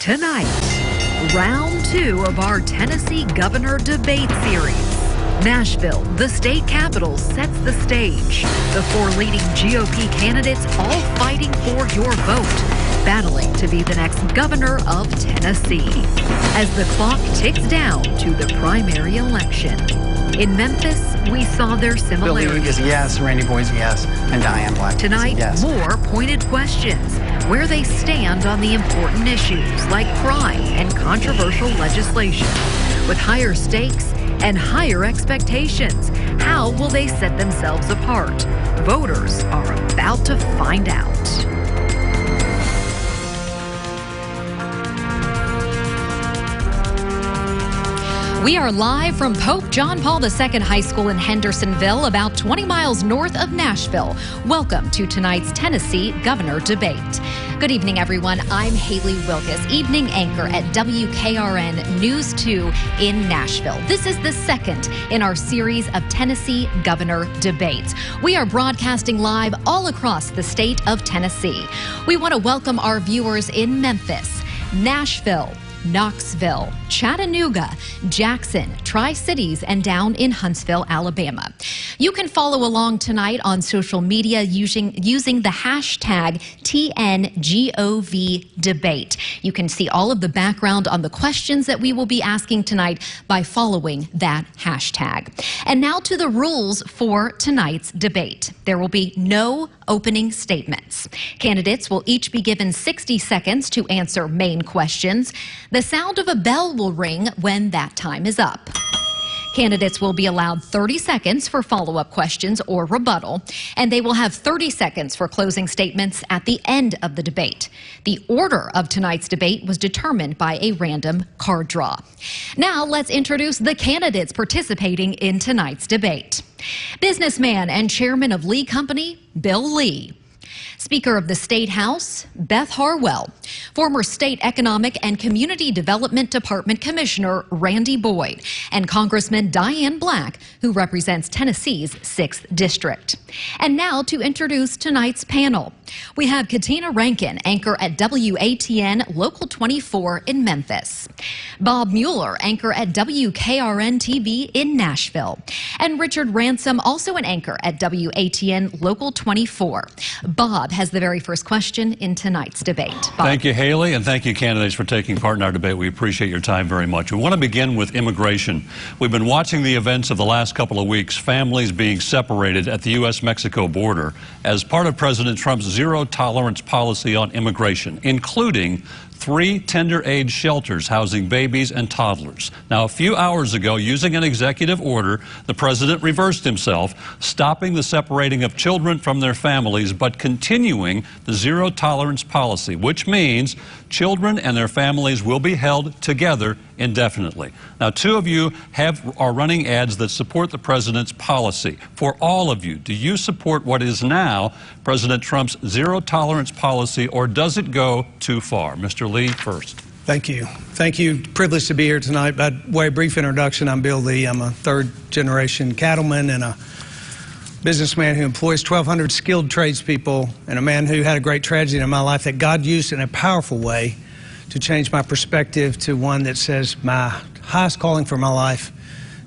Tonight, round 2 of our Tennessee governor debate series. Nashville, the state capital, sets the stage. The 4 leading GOP candidates all fighting for your vote, battling to be the next governor of Tennessee. As the clock ticks down to the primary election. In Memphis, we saw their similarities. Billy is yes, Randy Boyd's yes, and Diane Black Tonight, is yes. More pointed questions, where they stand on the important issues like crime and controversial legislation. With higher stakes and higher expectations, how will they set themselves apart? Voters are about to find out. We are live from Pope John Paul II High School in Hendersonville, about 20 miles north of Nashville. Welcome to tonight's Tennessee Governor Debate. Good evening, everyone. I'm Haley Wilkes, evening anchor at WKRN News 2 in Nashville. This is the second in our series of Tennessee Governor Debates. We are broadcasting live all across the state of Tennessee. We want to welcome our viewers in Memphis, Nashville, Knoxville, Chattanooga, Jackson, Tri-Cities, and down in Huntsville, Alabama. You can follow along tonight on social media using the hashtag TNGOVdebate. You can see all of the background on the questions that we will be asking tonight by following that hashtag. And now to the rules for tonight's debate. There will be no opening statements. Candidates will each be given 60 seconds to answer main questions. The sound of a bell will ring when that time is up. Candidates will be allowed 30 seconds for follow-up questions or rebuttal, and they will have 30 seconds for closing statements at the end of the debate. The order of tonight's debate was determined by a random card draw. Now let's introduce the candidates participating in tonight's debate. Businessman and chairman of Lee Company, Bill Lee. Speaker of the State House, Beth Harwell. Former State Economic and Community Development Department Commissioner Randy Boyd, and Congressman Diane Black, who represents Tennessee's 6th District. And now to introduce tonight's panel. We have Katina Rankin, anchor at WATN Local 24 in Memphis. Bob Mueller, anchor at WKRN TV in Nashville. And Richard Ransom, also an anchor at WATN Local 24. Bob has the very first question in tonight's debate. Bob. Thank you, Haley, and thank you, candidates, for taking part in our debate. We appreciate your time very much. We want to begin with immigration. We've been watching the events of the last couple of weeks, families being separated at the U.S.-Mexico border as part of President Trump's zero-tolerance policy on immigration, including 3 tender-age shelters housing babies and toddlers. Now, a few hours ago, using an executive order, the president reversed himself, stopping the separating of children from their families, but continuing the zero-tolerance policy, which means children and their families will be held together indefinitely. Now, 2 of you are running ads that support the president's policy. For all of you, do you support what is now President Trump's zero-tolerance policy, or does it go too far? Mr. Lee, first. Thank you. Thank you. Privileged to be here tonight. By way of brief introduction, I'm Bill Lee. I'm a 3rd-generation cattleman and a businessman who employs 1,200 skilled tradespeople, and a man who had a great tragedy in my life that God used in a powerful way to change my perspective to one that says my highest calling for my life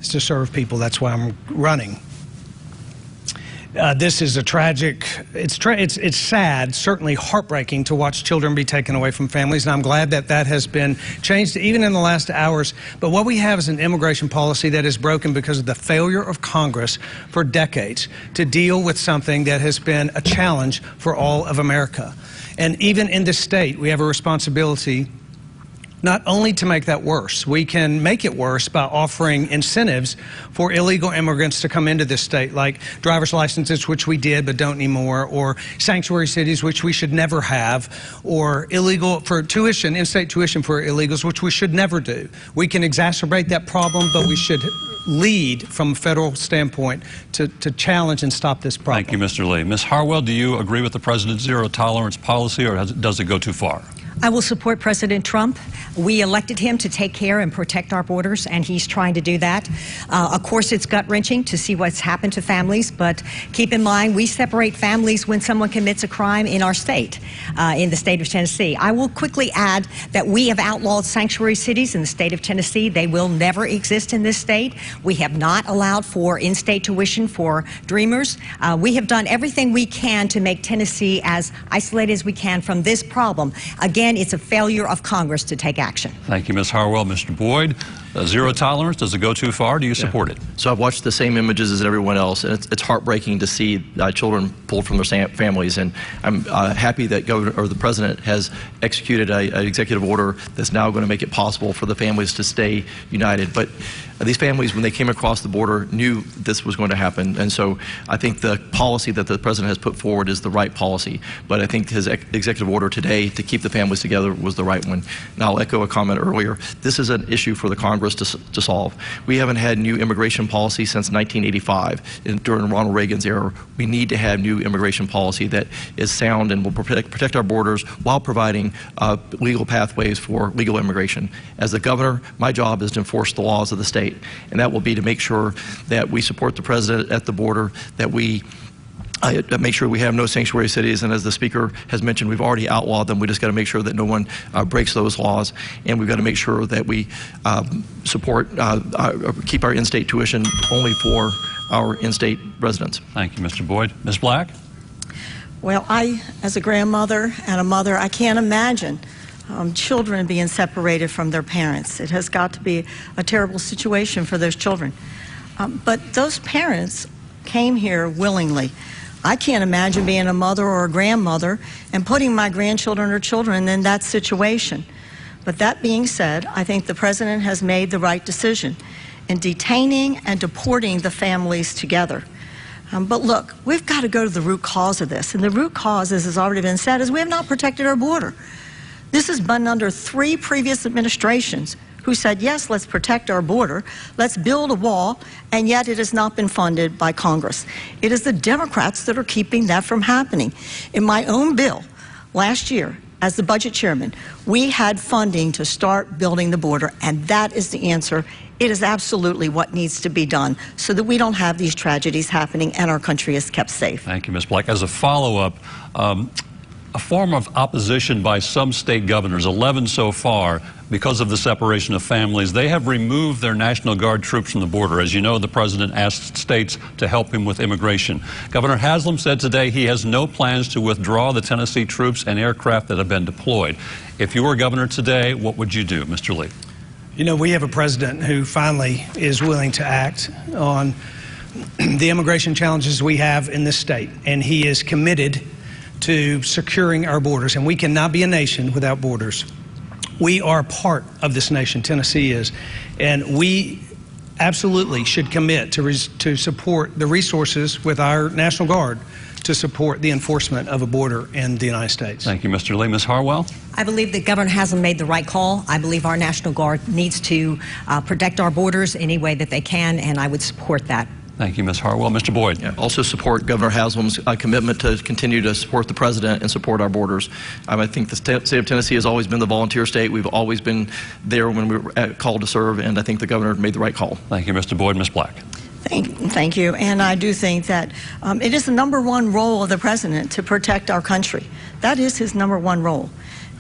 is to serve people. That's why I'm running. This is a tragic, it's sad, certainly heartbreaking to watch children be taken away from families, and I'm glad that that has been changed even in the last hours. But what we have is an immigration policy that is broken because of the failure of Congress for decades to deal with something that has been a challenge for all of America. And even in this state, we have a responsibility not only to make that worse. We can make it worse by offering incentives for illegal immigrants to come into this state, like driver's licenses, which we did but don't anymore, or sanctuary cities, which we should never have, or illegal for tuition, in-state tuition for illegals, which we should never do. We can exacerbate that problem, but we should lead from a federal standpoint to challenge and stop this problem. Thank you, Mr. Lee. Ms. Harwell, do you agree with the president's zero-tolerance policy, or does it go too far? I will support President Trump. We elected him to take care and protect our borders, and he's trying to do that. Of course, it's gut-wrenching to see what's happened to families, but keep in mind, we separate families when someone commits a crime in our state, in the state of Tennessee. I will quickly add that we have outlawed sanctuary cities in the state of Tennessee. They will never exist in this state. We have not allowed for in-state tuition for Dreamers. We have done everything we can to make Tennessee as isolated as we can from this problem. Again, it's a failure of Congress to take action. Thank you, Ms. Harwell. Mr. Boyd, zero tolerance, does it go too far? Do you support it? So I've watched the same images as everyone else, and it's heartbreaking to see children pulled from their families. And I'm happy that the President has executed an executive order that's now going to make it possible for the families to stay united. But these families, when they came across the border, knew this was going to happen. And so I think the policy that the President has put forward is the right policy. But I think his executive order today to keep the families together was the right one. And I'll echo a comment earlier. This is an issue for the Congress to solve. We haven't had new immigration policy since 1985. During Ronald Reagan's era, we need to have new immigration policy that is sound and will protect our borders while providing legal pathways for legal immigration. As the governor, my job is to enforce the laws of the state, and that will be to make sure that we support the President at the border, that we make sure we have no sanctuary cities, and as the Speaker has mentioned, we've already outlawed them. We just got to make sure that no one breaks those laws, and we've got to make sure that we keep our in-state tuition only for our in-state residents. Thank you, Mr. Boyd. Ms. Black? Well, as a grandmother and a mother, I can't imagine children being separated from their parents. It has got to be a terrible situation for those children. But those parents came here willingly. I can't imagine being a mother or a grandmother and putting my grandchildren or children in that situation. But that being said, I think the President has made the right decision in detaining and deporting the families together. But look, we've got to go to the root cause of this. And the root cause, as has already been said, is we have not protected our border. This has been under 3 previous administrations who said, yes, let's protect our border, let's build a wall, and yet it has not been funded by Congress. It is the Democrats that are keeping that from happening. In my own bill last year, as the budget chairman, we had funding to start building the border, and that is the answer. It is absolutely what needs to be done so that we don't have these tragedies happening and our country is kept safe. Thank you, Ms. Black. As a follow-up, a form of opposition by some state governors, 11 so far, because of the separation of families, they have removed their National Guard troops from the border. As you know, the President asked states to help him with immigration. Governor Haslam said today he has no plans to withdraw the Tennessee troops and aircraft that have been deployed. If you were governor today, what would you do, Mr. Lee? You know, we have a president who finally is willing to act on the immigration challenges we have in this state, and he is committed to securing our borders, and we cannot be a nation without borders. We are part of this nation, Tennessee is, and we absolutely should commit to support the resources with our National Guard to support the enforcement of a border in the United States. Thank you, Mr. Lee. Ms. Harwell? I believe that Governor Haslam made the right call. I believe our National Guard needs to protect our borders any way that they can, and I would support that. Thank you, Ms. Harwell. Mr. Boyd. Yeah, also support Governor Haslam's commitment to continue to support the President and support our borders. I think the state of Tennessee has always been the volunteer state. We've always been there when we were called to serve, and I think the governor made the right call. Thank you, Mr. Boyd. Ms. Black. Thank you. And I do think that it is the #1 role of the President to protect our country. That is his #1 role.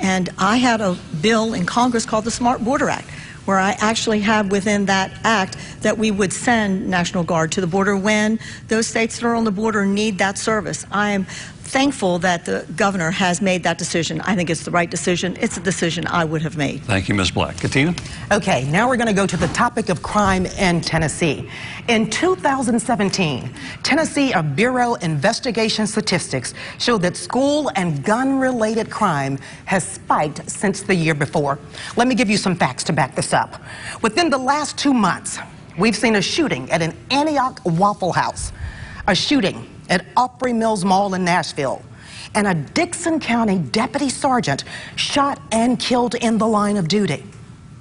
And I had a bill in Congress called the Smart Border Act, where I actually have within that act that we would send National Guard to the border when those states that are on the border need that service. I am thankful that the governor has made that decision. I think it's the right decision. It's a decision I would have made. Thank you, Ms. Black. Katina? Okay, now we're going to go to the topic of crime in Tennessee. In 2017, Tennessee Bureau Investigation statistics show that school and gun-related crime has spiked since the year before. Let me give you some facts to back this up. Within the last 2 months, we've seen a shooting at an Antioch Waffle House, a shooting at Opry Mills Mall in Nashville, and a Dixon County deputy sergeant shot and killed in the line of duty.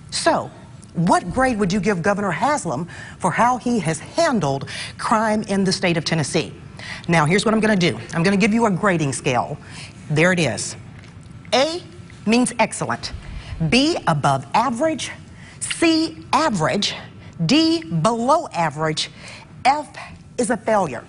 So, what grade would you give Governor Haslam for how he has handled crime in the state of Tennessee? Now, here's what I'm going to do. I'm going to give you a grading scale. There it is. A means excellent, B, above average, C, average, D, below average, F is a failure.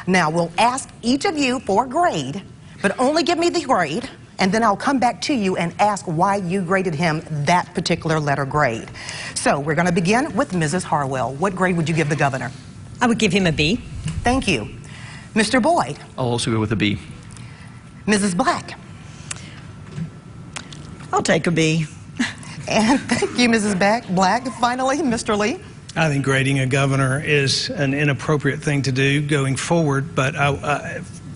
Now, we'll ask each of you for a grade, but only give me the grade, and then I'll come back to you and ask why you graded him that particular letter grade. So we're going to begin with Mrs. Harwell. What grade would you give the governor? I would give him a B. Thank you. Mr. Boyd? I'll also go with a B. Mrs. Black? I'll take a B. And thank you, Mrs. Black. Finally, Mr. Lee? I think grading a governor is an inappropriate thing to do going forward, but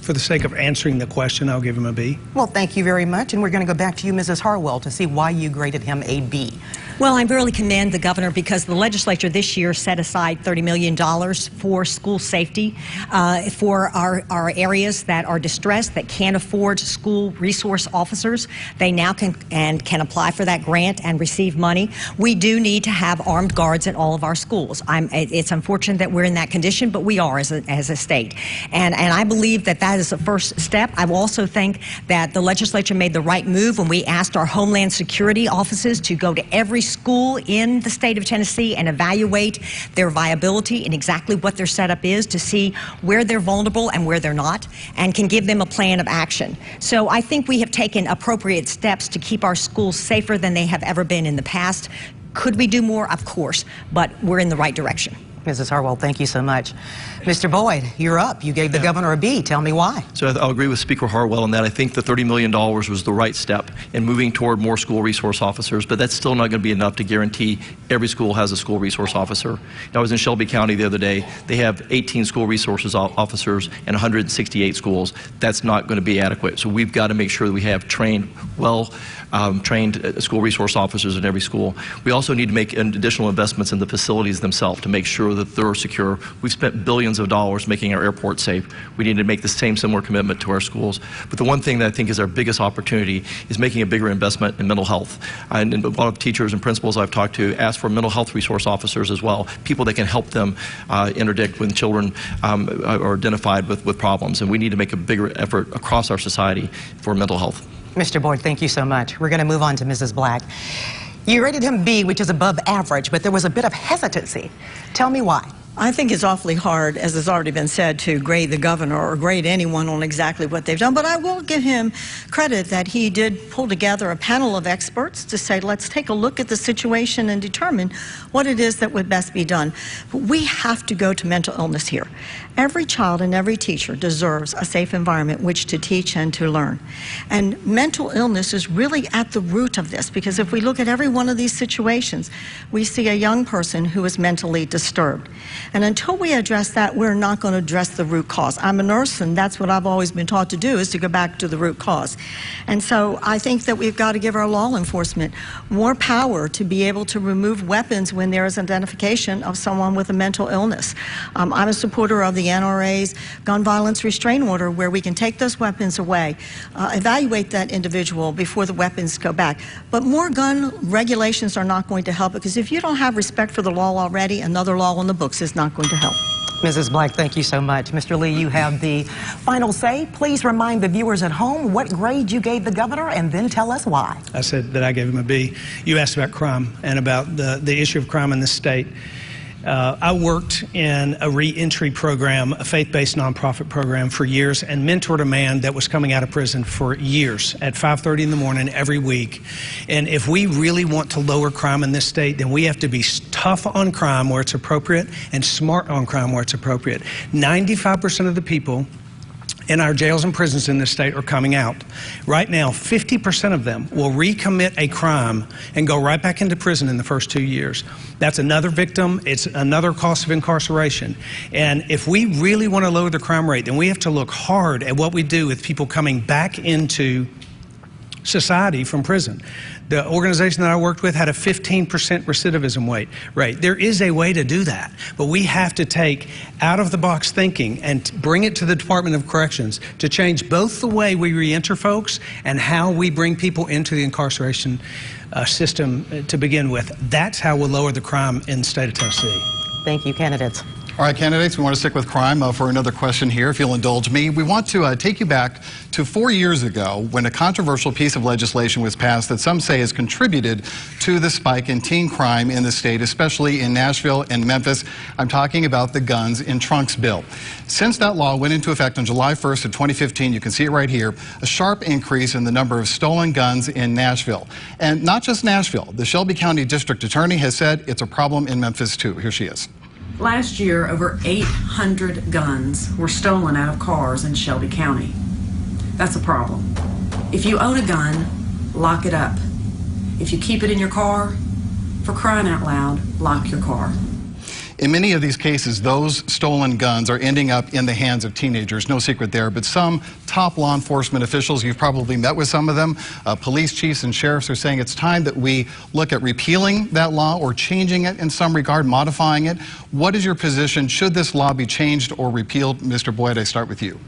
for the sake of answering the question, I'll give him a B. Well, thank you very much, and we're going to go back to you, Mrs. Harwell, to see why you graded him a B. Well, I really commend the governor because the legislature this year set aside $30 million for school safety for our areas that are distressed, that can't afford school resource officers. They now can apply for that grant and receive money. We do need to have armed guards at all of our schools. It's unfortunate that we're in that condition, but we are as a state. And I believe that that is the first step. I also think that the legislature made the right move when we asked our Homeland Security offices to go to every school in the state of Tennessee and evaluate their viability and exactly what their setup is to see where they're vulnerable and where they're not, and can give them a plan of action. So I think we have taken appropriate steps to keep our schools safer than they have ever been in the past. Could we do more? Of course, but we're in the right direction. Mrs. Harwell, thank you so much. Mr. Boyd, you're up. You gave the governor a B. Tell me why. So I'll agree with Speaker Harwell in that. I think the $30 million was the right step in moving toward more school resource officers, but that's still not going to be enough to guarantee every school has a school resource officer. I was in Shelby County the other day. They have 18 school resources officers and 168 schools. That's not going to be adequate. So we've got to make sure that we have trained, trained school resource officers in every school. We also need to make additional investments in the facilities themselves to make sure that they're secure. We've spent billions of dollars making our airport safe. We need to make the same similar commitment to our schools. But the one thing that I think is our biggest opportunity is making a bigger investment in mental health. And a lot of teachers and principals I've talked to ask for mental health resource officers as well, people that can help them interdict when children are identified with problems. And we need to make a bigger effort across our society for mental health. Mr. Boyd, thank you so much. We're going to move on to Mrs. Black. You rated him B, which is above average, but there was a bit of hesitancy. Tell me why. I think it's awfully hard, as has already been said, to grade the governor or grade anyone on exactly what they've done. But I will give him credit that he did pull together a panel of experts to say, let's take a look at the situation and determine what it is that would best be done. But we have to go to mental illness here. Every child and every teacher deserves a safe environment in which to teach and to learn. And mental illness is really at the root of this, because if we look at every one of these situations, we see a young person who is mentally disturbed. And until we address that, we're not going to address the root cause. I'm a nurse, and that's what I've always been taught to do, is to go back to the root cause. And so I think that we've got to give our law enforcement more power to be able to remove weapons when there is identification of someone with a mental illness. I'm a supporter of the NRA's gun violence restraining order, where we can take those weapons away, evaluate that individual before the weapons go back. But more gun regulations are not going to help, because if you don't have respect for the law already, another law on the books is not going to help. Mrs. Black, thank you so much. Mr. Lee, you have the final say. Please remind the viewers at home what grade you gave the governor, and then tell us why. I said that I gave him a B. You asked about crime and about the issue of crime in this state. I worked in a re-entry program, a faith-based nonprofit program, for years, and mentored a man that was coming out of prison for years at 5:30 in the morning every week. And if we really want to lower crime in this state, then we have to be tough on crime where it's appropriate and smart on crime where it's appropriate. 95% of the people in our jails and prisons in this state are coming out. Right now, 50% of them will recommit a crime and go right back into prison in the first 2 years. That's another victim. It's another cost of incarceration. And if we really want to lower the crime rate, then we have to look hard at what we do with people coming back into society from prison. The organization that I worked with had a 15% recidivism rate. There is a way to do that, but we have to take out-of-the-box thinking and bring it to the Department of Corrections to change both the way we re-enter folks and how we bring people into the incarceration system to begin with. That's how we'll lower the crime in the state of Tennessee. Thank you, candidates. All right, candidates, we want to stick with crime for another question here, if you'll indulge me. We want to take you back to 4 years ago when a controversial piece of legislation was passed that some say has contributed to the spike in teen crime in the state, especially in Nashville and Memphis. I'm talking about the Guns in Trunks bill. Since that law went into effect on July 1st of 2015, you can see it right here, a sharp increase in the number of stolen guns in Nashville. And not just Nashville. The Shelby County District Attorney has said it's a problem in Memphis, too. Here she is. Last year, over 800 guns were stolen out of cars in Shelby County. That's a problem. If you own a gun, lock it up. If you keep it in your car, for crying out loud, lock your car. In many of these cases, those stolen guns are ending up in the hands of teenagers. No secret there. But some top law enforcement officials, you've probably met with some of them, police chiefs and sheriffs are saying it's time that we look at repealing that law or changing it in some regard, modifying it. What is your position? Should this law be changed or repealed? Mr. Boyd, I start with you.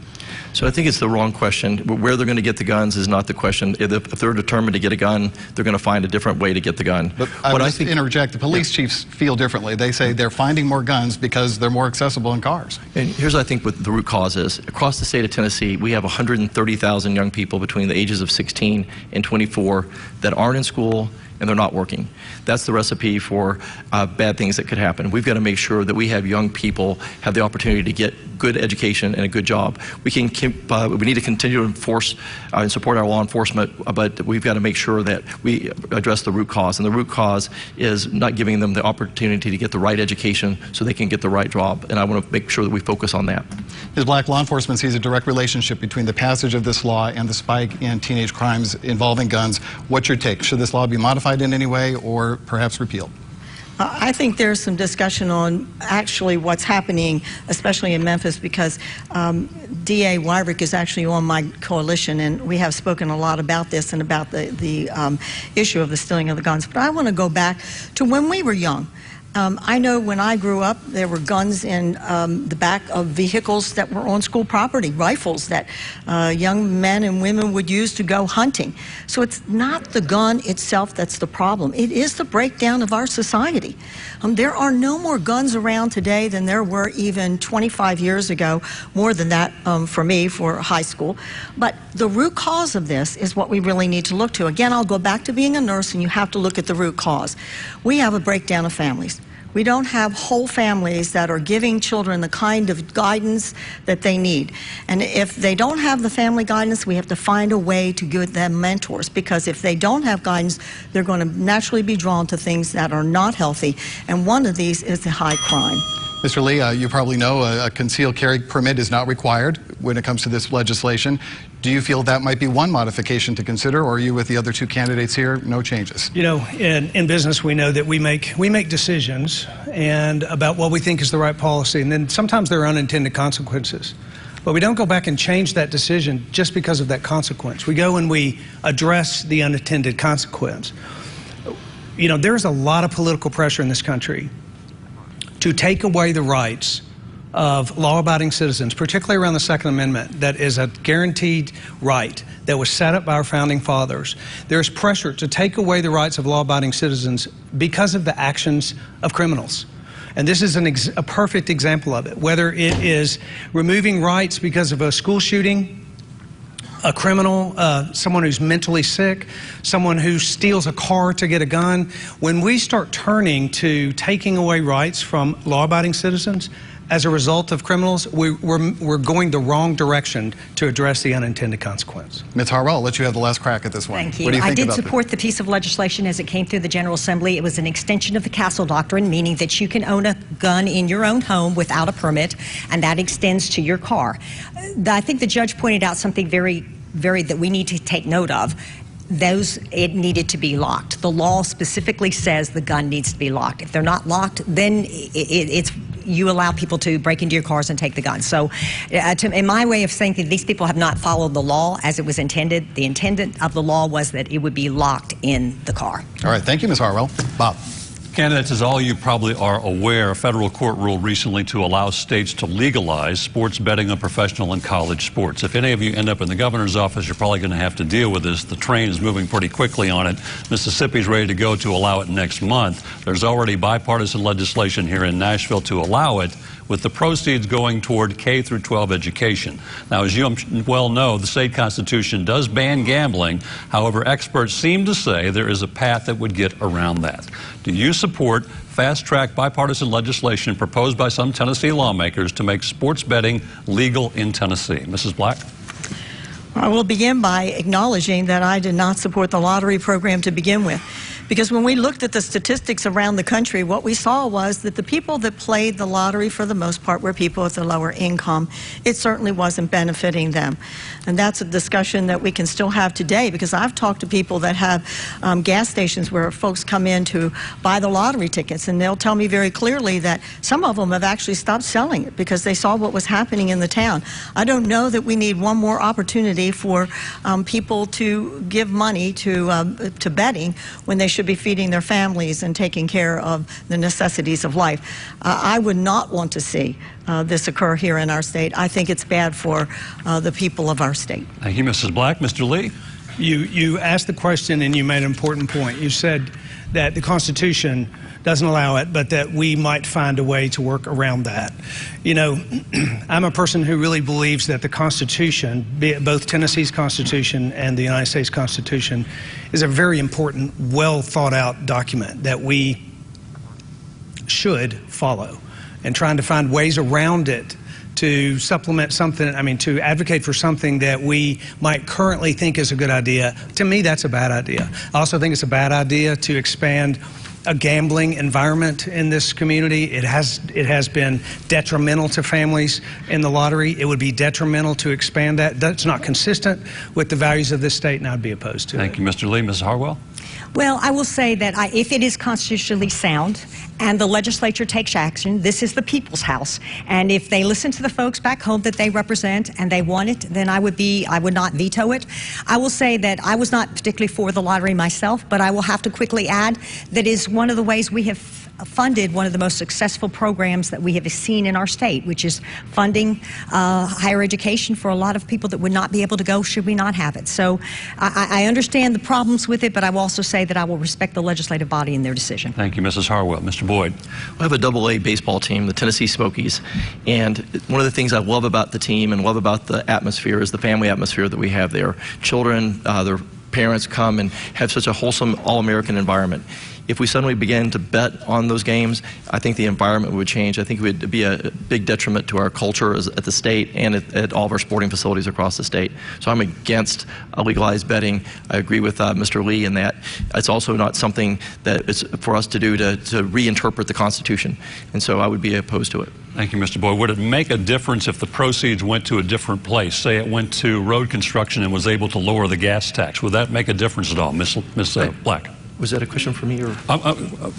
So I think it's the wrong question. Where they're going to get the guns is not the question. If they're determined to get a gun, they're going to find a different way to get the gun. But I would interject. The police chiefs feel differently. They say they're finding more guns because they're more accessible in cars. And here's, I think, what the root cause is. Across the state of Tennessee, we have 130,000 young people between the ages of 16 and 24 that aren't in school and they're not working. That's the recipe for bad things that could happen. We've got to make sure that we have young people have the opportunity to get good education and a good job. We need to continue to enforce and support our law enforcement, but we've got to make sure that we address the root cause. And the root cause is not giving them the opportunity to get the right education so they can get the right job. And I want to make sure that we focus on that. Ms. Black, law enforcement sees a direct relationship between the passage of this law and the spike in teenage crimes involving guns. What's your take? Should this law be modified in any way or perhaps repealed? I think there's some discussion on actually what's happening, especially in Memphis, because D.A. Wyrick is actually on my coalition, and we have spoken a lot about this and about the issue of the stealing of the guns. But I want to go back to when we were young. I know when I grew up, there were guns in the back of vehicles that were on school property, rifles that young men and women would use to go hunting. So it's not the gun itself that's the problem. It is the breakdown of our society. There are no more guns around today than there were even 25 years ago, more than that for me, for high school. But the root cause of this is what we really need to look to. Again, I'll go back to being a nurse, and you have to look at the root cause. We have a breakdown of families. We don't have whole families that are giving children the kind of guidance that they need. And if they don't have the family guidance, we have to find a way to give them mentors, because if they don't have guidance, they're going to naturally be drawn to things that are not healthy. And one of these is the high crime. Mr. Lee, you probably know a concealed carry permit is not required when it comes to this legislation. Do you feel that might be one modification to consider, or are you with the other two candidates here? No changes. You know, in business, we know that we make decisions and about what we think is the right policy, and then sometimes there are unintended consequences. But we don't go back and change that decision just because of that consequence. We go and we address the unintended consequence. You know, there's a lot of political pressure in this country to take away the rights of law-abiding citizens, particularly around the Second Amendment, that is a guaranteed right that was set up by our founding fathers. There's pressure to take away the rights of law-abiding citizens because of the actions of criminals. And this is a perfect example of it, whether it is removing rights because of a school shooting, a criminal, someone who's mentally sick, someone who steals a car to get a gun. When we start turning to taking away rights from law-abiding citizens as a result of criminals, we're going the wrong direction to address the unintended consequence. Ms. Harwell, I'll let you have the last crack at this one. Thank you. What do you think I did about support the piece of legislation as it came through the General Assembly. It was an extension of the Castle Doctrine, meaning that you can own a gun in your own home without a permit, and that extends to your car. I think the judge pointed out something very that we need to take note of. It needed to be locked. The law specifically says the gun needs to be locked. If they're not locked, then you allow people to break into your cars and take the gun. So in my way of saying that these people have not followed the law as it was intended, the intent of the law was that it would be locked in the car. All right, thank you, Ms. Harwell. Bob. Candidates, as all you probably are aware, a federal court ruled recently to allow states to legalize sports betting on professional and college sports. If any of you end up in the governor's office, you're probably going to have to deal with this. The train is moving pretty quickly on it. Mississippi's ready to go to allow it next month. There's already bipartisan legislation here in Nashville to allow it, with the proceeds going toward K through 12 education. Now, as you well know, the state constitution does ban gambling. However, experts seem to say there is a path that would get around that. Do you support fast-track bipartisan legislation proposed by some Tennessee lawmakers to make sports betting legal in Tennessee? Mrs. Black? I will begin by acknowledging that I did not support the lottery program to begin with. Because when we looked at the statistics around the country, what we saw was that the people that played the lottery for the most part were people with a lower income. It certainly wasn't benefiting them. And that's a discussion that we can still have today, because I've talked to people that have gas stations where folks come in to buy the lottery tickets, and they'll tell me very clearly that some of them have actually stopped selling it because they saw what was happening in the town. I don't know that we need one more opportunity for people to give money to betting when they should be feeding their families and taking care of the necessities of life. I would not want to see this occur here in our state. I think it's bad for the people of our state. Thank you, Mrs. Black. Mr. Lee? You asked the question and you made an important point. You said that the Constitution doesn't allow it, but that we might find a way to work around that. You know, I'm a person who really believes that the Constitution, both Tennessee's Constitution and the United States Constitution, is a very important, well thought out document that we should follow, and trying to find ways around it to supplement something, to advocate for something that we might currently think is a good idea. To me, that's a bad idea. I also think it's a bad idea to expand a gambling environment in this community. It has been detrimental to families in the lottery. It would be detrimental to expand that. That's not consistent with the values of this state, and I'd be opposed to it. Thank you, Mr. Lee. Mrs. Harwell? Well, I will say that if it is constitutionally sound and the legislature takes action, this is the people's house. And if they listen to the folks back home that they represent and they want it, then I would not veto it. I will say that I was not particularly for the lottery myself, but I will have to quickly add that is one of the ways we have funded one of the most successful programs that we have seen in our state, which is funding higher education for a lot of people that would not be able to go should we not have it. So I understand the problems with it, but I will also say that I will respect the legislative body in their decision. Thank you, Mrs. Harwell. Mr. Boyd? We have a AA baseball team, the Tennessee Smokies, and one of the things I love about the team and love about the atmosphere is the family atmosphere that we have there. Children, their parents come and have such a wholesome, all-American environment. If we suddenly began to bet on those games, I think the environment would change. I think it would be a big detriment to our culture at the state and at all of our sporting facilities across the state. So I'm against legalized betting. I agree with Mr. Lee in that it's also not something that is for us to do to reinterpret the Constitution. And so I would be opposed to it. Thank you, Mr. Boyd. Would it make a difference if the proceeds went to a different place? Say it went to road construction and was able to lower the gas tax. Would that make a difference at all, Ms. Black? Was that a question for me? Or?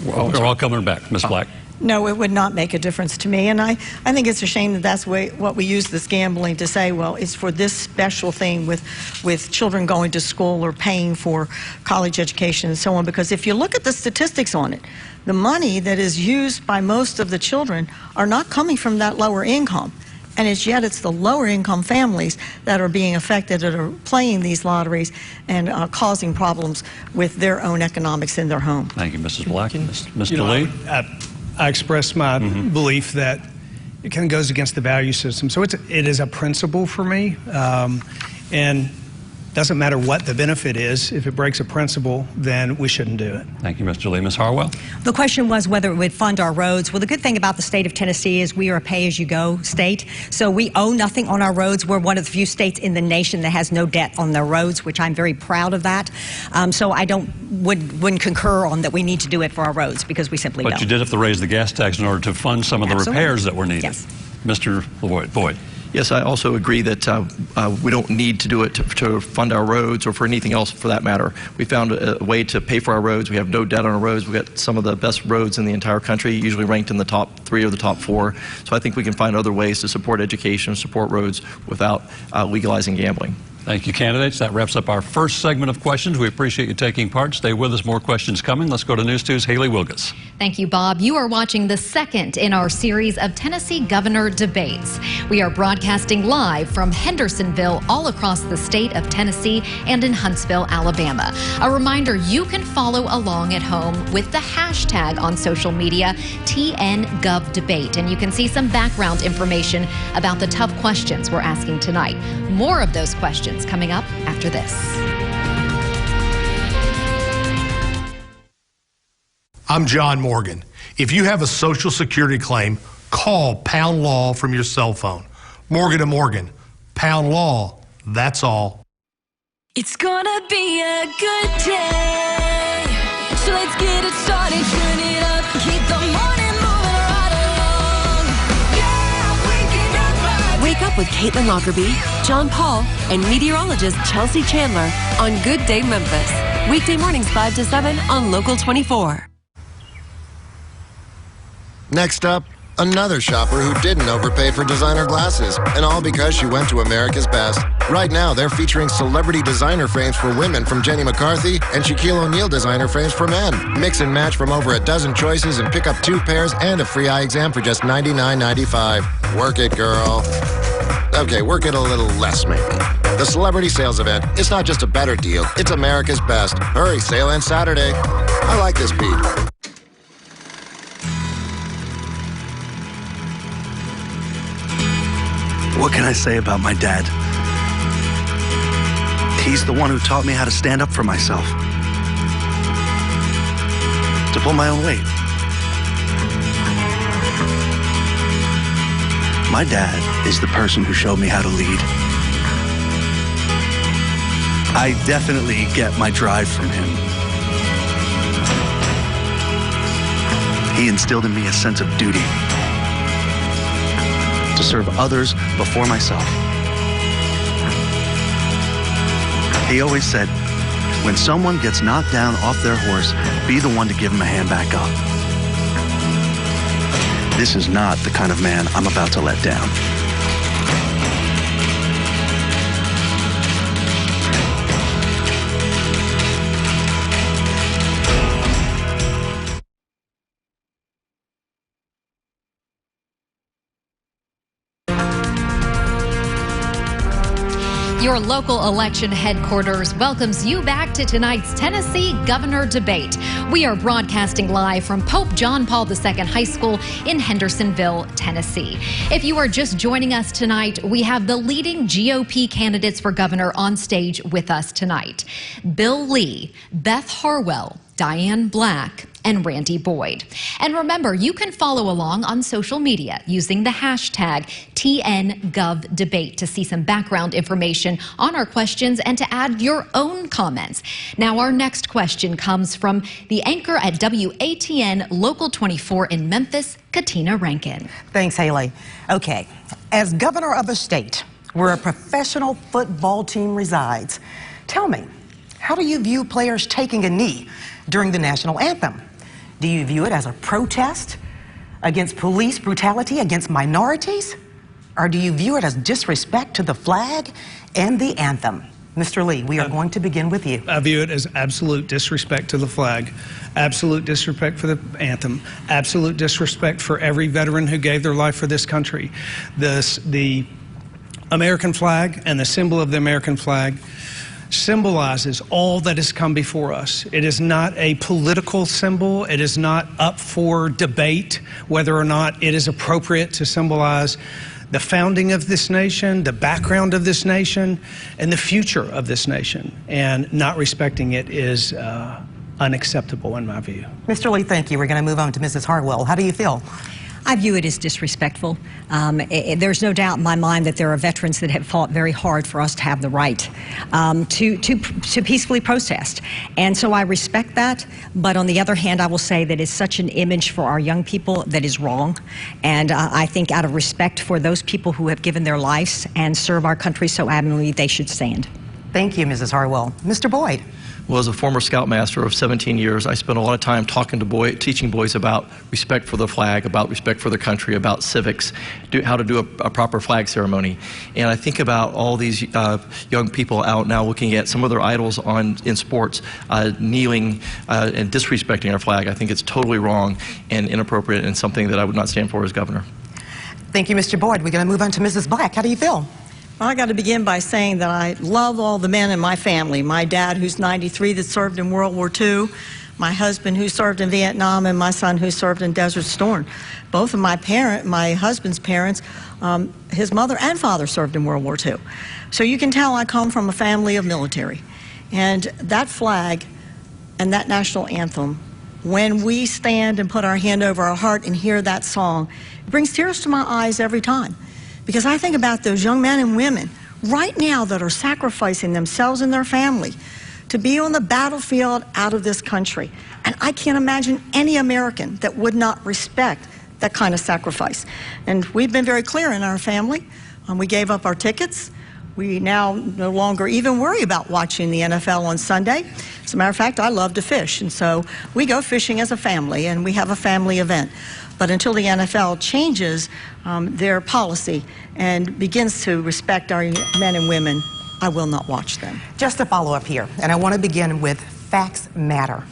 We're all coming back. Ms. Black. No, it would not make a difference to me. And I think it's a shame that that's what we use this gambling to say, well, it's for this special thing with children going to school or paying for college education and so on. Because if you look at the statistics on it, the money that is used by most of the children are not coming from that lower income. And yet it's the lower income families that are being affected, that are playing these lotteries and causing problems with their own economics in their home. Thank you, Mrs. Black. Mr. Lee? I expressed my belief that it kind of goes against the value system. So it is a principle for me. And doesn't matter what the benefit is. If it breaks a principle, then we shouldn't do it. Thank you, Mr. Lee. Ms. Harwell? The question was whether it would fund our roads. Well, the good thing about the state of Tennessee is we are a pay-as-you-go state. So we owe nothing on our roads. We're one of the few states in the nation that has no debt on their roads, which I'm very proud of that. So I wouldn't concur on that we need to do it for our roads, because we simply don't. But you did have to raise the gas tax in order to fund some of the repairs that were needed. Yes. Mr. Boyd? Yes, I also agree that we don't need to do it to fund our roads or for anything else for that matter. We found a way to pay for our roads. We have no debt on our roads. We've got some of the best roads in the entire country, usually ranked in the top 3 or the top 4. So I think we can find other ways to support education, support roads without legalizing gambling. Thank you, candidates. That wraps up our first segment of questions. We appreciate you taking part. Stay with us. More questions coming. Let's go to News 2's Haley Wilgus. Thank you, Bob. You are watching the second in our series of Tennessee governor debates. We are broadcasting live from Hendersonville all across the state of Tennessee and in Huntsville, Alabama. A reminder, you can follow along at home with the hashtag on social media, TNGovDebate, and you can see some background information about the tough questions we're asking tonight. More of those questions coming up after this. I'm John Morgan. If you have a Social Security claim, call Pound Law from your cell phone. Morgan & Morgan. Pound Law, that's all. It's gonna be a good day, so let's get it started, turn it up, keep the morning moving right along. Yeah, waking up right. Wake up with Caitlin Lockerbie, John Paul, and meteorologist Chelsea Chandler on Good Day Memphis. Weekday mornings 5 to 7 on Local 24. Next up, another shopper who didn't overpay for designer glasses, and all because she went to America's Best. Right now, they're featuring celebrity designer frames for women from Jenny McCarthy and Shaquille O'Neal designer frames for men. Mix and match from over a dozen choices and pick up 2 pairs and a free eye exam for just $99.95. Work it, girl. Okay, work it a little less, maybe. The celebrity sales event, it's not just a better deal, it's America's Best. Hurry, sale ends Saturday. I like this beat. What can I say about my dad? He's the one who taught me how to stand up for myself, to pull my own weight. My dad is the person who showed me how to lead. I definitely get my drive from him. He instilled in me a sense of duty, to serve others before myself. He always said, when someone gets knocked down off their horse, be the one to give them a hand back up. This is not the kind of man I'm about to let down. Your local election headquarters welcomes you back to tonight's Tennessee governor debate. We are broadcasting live from Pope John Paul II High School in Hendersonville, Tennessee. If you are just joining us tonight, we have the leading GOP candidates for governor on stage with us tonight. Bill Lee, Beth Harwell, Diane Black, and Randy Boyd. And remember, you can follow along on social media using the hashtag TNGovDebate to see some background information on our questions and to add your own comments. Now, our next question comes from the anchor at WATN Local 24 in Memphis, Katina Rankin. Thanks, Haley. Okay, as governor of a state where a professional football team resides, tell me, how do you view players taking a knee during the national anthem? Do you view it as a protest against police brutality against minorities? Or do you view it as disrespect to the flag and the anthem? Mr. Lee, we are going to begin with you. I view it as absolute disrespect to the flag, absolute disrespect for the anthem, absolute disrespect for every veteran who gave their life for this country. The American flag and the symbol of the American flag symbolizes all that has come before us. It is not a political symbol. It is not up for debate whether or not it is appropriate to symbolize the founding of this nation, the background of this nation, and the future of this nation. And not respecting it is unacceptable in my view. Mr. Lee, thank you. We're going to move on to Mrs. Harwell. How do you feel? I view it as disrespectful. There's no doubt in my mind that there are veterans that have fought very hard for us to have the right to peacefully protest. And so I respect that. But on the other hand, I will say that it's such an image for our young people that is wrong. And I think out of respect for those people who have given their lives and serve our country so admirably, they should stand. Thank you, Mrs. Harwell. Mr. Boyd. Well, as a former Scoutmaster of 17 years, I spent a lot of time talking to teaching boys about respect for the flag, about respect for the country, about civics, how to do a proper flag ceremony. And I think about all these young people out now looking at some of their idols in sports, kneeling and disrespecting our flag. I think it's totally wrong and inappropriate and something that I would not stand for as governor. Thank you, Mr. Boyd. We're going to move on to Mrs. Black. How do you feel? Well, I got to begin by saying that I love all the men in my family. My dad, who's 93, that served in World War II, my husband, who served in Vietnam, and my son, who served in Desert Storm. Both of my husband's parents, his mother and father served in World War II. So you can tell I come from a family of military. And that flag and that national anthem, when we stand and put our hand over our heart and hear that song, it brings tears to my eyes every time. Because I think about those young men and women right now that are sacrificing themselves and their family to be on the battlefield out of this country. And I can't imagine any American that would not respect that kind of sacrifice. And we've been very clear in our family. We gave up our tickets. We now no longer even worry about watching the NFL on Sunday. As a matter of fact, I love to fish, and so we go fishing as a family, and we have a family event. But until the NFL changes their policy and begins to respect our men and women, I will not watch them. Just a follow-up here, and I want to begin with facts matter.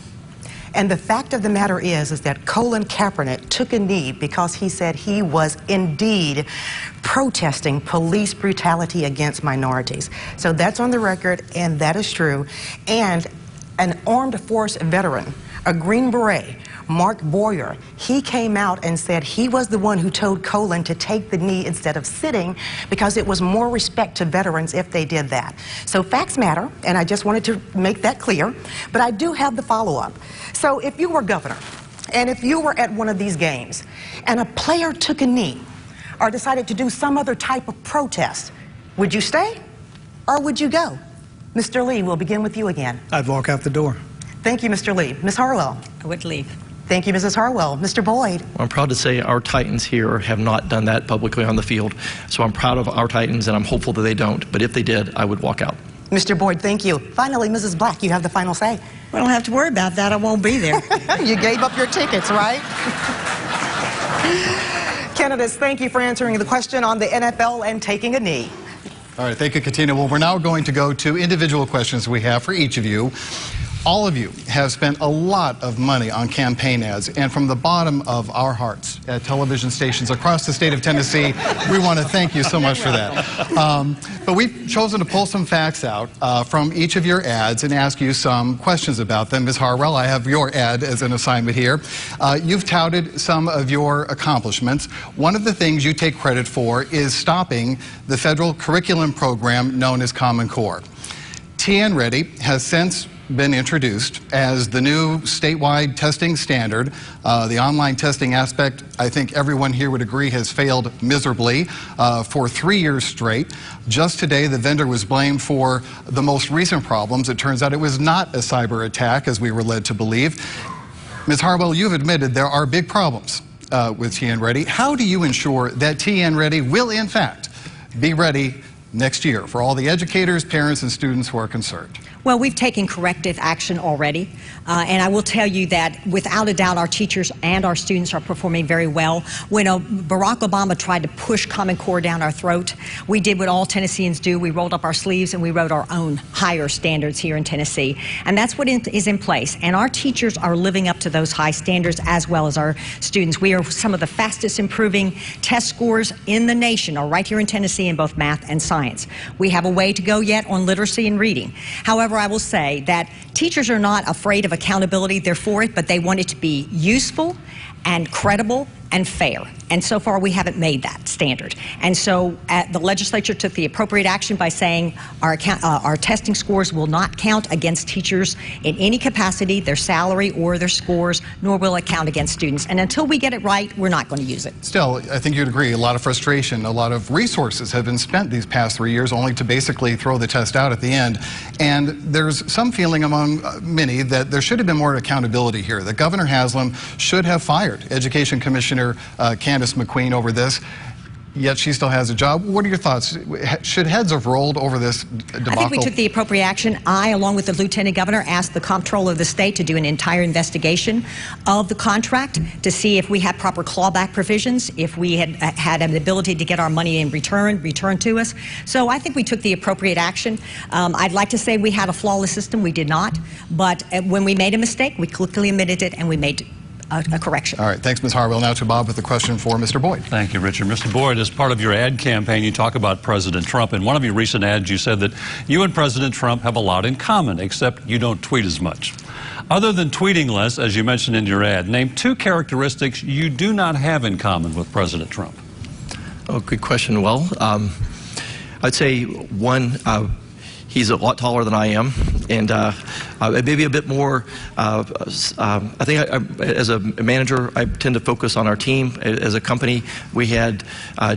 And the fact of the matter is that Colin Kaepernick took a knee because he said he was indeed protesting police brutality against minorities. So that's on the record, and that is true. And an armed force veteran, a Green Beret, Mark Boyer, he came out and said he was the one who told Colin to take the knee instead of sitting because it was more respect to veterans if they did that. So facts matter, and I just wanted to make that clear. But I do have the follow-up. So if you were governor, and if you were at one of these games, and a player took a knee or decided to do some other type of protest, would you stay or would you go? Mr. Lee, we'll begin with you again. I'd walk out the door. Thank you, Mr. Lee. Ms. Harwell. I would leave. Thank you, Mrs. Harwell. Mr. Boyd. Well, I'm proud to say our Titans here have not done that publicly on the field. So I'm proud of our Titans, and I'm hopeful that they don't. But if they did, I would walk out. Mr. Boyd, thank you. Finally, Mrs. Black, you have the final say. We don't have to worry about that. I won't be there. You gave up your tickets, right? Candidates, thank you for answering the question on the NFL and taking a knee. All right, thank you, Katina. Well, we're now going to go to individual questions we have for each of you. All of you have spent a lot of money on campaign ads, and from the bottom of our hearts at television stations across the state of Tennessee, we want to thank you so much for that. But we've chosen to pull some facts out from each of your ads and ask you some questions about them. Ms. Harwell, I have your ad as an assignment here. You've touted some of your accomplishments. One of the things you take credit for is stopping the federal curriculum program known as Common Core. TN Ready has since been introduced as the new statewide testing standard. The online testing aspect, I think everyone here would agree, has failed miserably for 3 years straight. Just today, the vendor was blamed for the most recent problems. It turns out it was not a cyber attack, as we were led to believe. Ms. Harwell, you've admitted there are big problems with TN Ready. How do you ensure that TN Ready will, in fact, be ready next year for all the educators, parents, and students who are concerned? Well, we've taken corrective action already, and I will tell you that without a doubt our teachers and our students are performing very well. When Barack Obama tried to push Common Core down our throat, we did what all Tennesseans do. We rolled up our sleeves and we wrote our own higher standards here in Tennessee, and that's what is in place. And our teachers are living up to those high standards as well as our students. We are some of the fastest improving test scores in the nation are right here in Tennessee in both math and science. We have a way to go yet on literacy and reading. However, I will say that teachers are not afraid of accountability. They're for it, but they want it to be useful and credible and fair. And so far, we haven't made that standard. And so the legislature took the appropriate action by saying our testing scores will not count against teachers in any capacity, their salary or their scores, nor will it count against students. And until we get it right, we're not going to use it. Still, I think you'd agree, a lot of frustration, a lot of resources have been spent these past 3 years only to basically throw the test out at the end. And there's some feeling among many that there should have been more accountability here, that Governor Haslam should have fired Education Commissioner Candace McQueen over this. yet she still has a job. What are your thoughts? Should heads have rolled over this debacle? I think we took the appropriate action. I, along with the Lieutenant Governor, asked the Comptroller of the State to do an entire investigation of the contract to see if we had proper clawback provisions, if we had an ability to get our money in returned to us. So I think we took the appropriate action. I'd like to say we had a flawless system. We did not. But when we made a mistake, we quickly admitted it and we made a correction. All right, thanks, Ms. Harwell. Now to Bob with a question for Mr. Boyd. Thank you, Richard. Mr. Boyd, as part of your ad campaign, you talk about President Trump. In one of your recent ads, you said that you and President Trump have a lot in common, except you don't tweet as much. Other than tweeting less, as you mentioned in your ad, name 2 characteristics you do not have in common with President Trump. Oh, good question. Well, I'd say one, he's a lot taller than I am, and maybe a bit more. I think as a manager, I tend to focus on our team. As a company, we had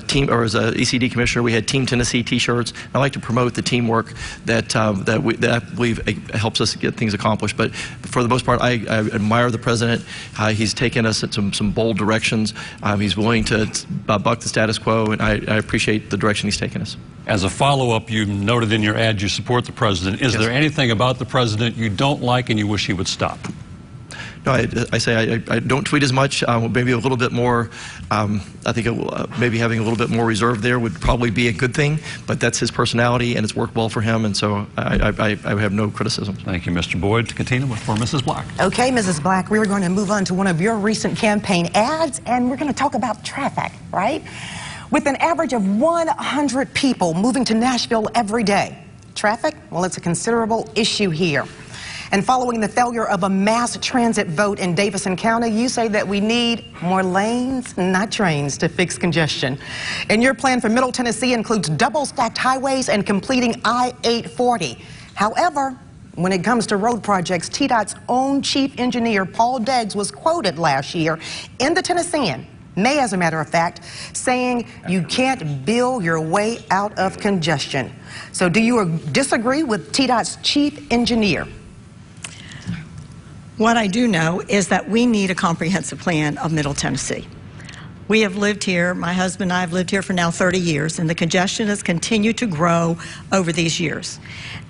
team, or as an ECD commissioner, we had Team Tennessee T-shirts. I like to promote the teamwork that I believe helps us get things accomplished. But for the most part, I admire the president. He's taken us at some bold directions. He's willing to buck the status quo, and I appreciate the direction he's taken us. As a follow-up, you noted in your ad you support the president. Is there anything about the president you don't like and you wish he would stop? No, I say I don't tweet as much. Maybe a little bit more. I think maybe having a little bit more reserve there would probably be a good thing. But that's his personality, and it's worked well for him. And so I have no criticism. Thank you, Mr. Boyd. To continue for Mrs. Black. Okay, Mrs. Black, we were going to move on to one of your recent campaign ads, and we're going to talk about traffic, right? With an average of 100 people moving to Nashville every day. Traffic, well, it's a considerable issue here. And following the failure of a mass transit vote in Davidson County, you say that we need more lanes, not trains, to fix congestion. And your plan for Middle Tennessee includes double-stacked highways and completing I-840. However, when it comes to road projects, TDOT's own chief engineer, Paul Deggs, was quoted last year in the Tennessean, May, as a matter of fact, saying you can't build your way out of congestion. So do you disagree with TDOT's chief engineer? What I do know is that we need a comprehensive plan of Middle Tennessee. We have lived here, my husband and I have lived here for now 30 years, and the congestion has continued to grow over these years.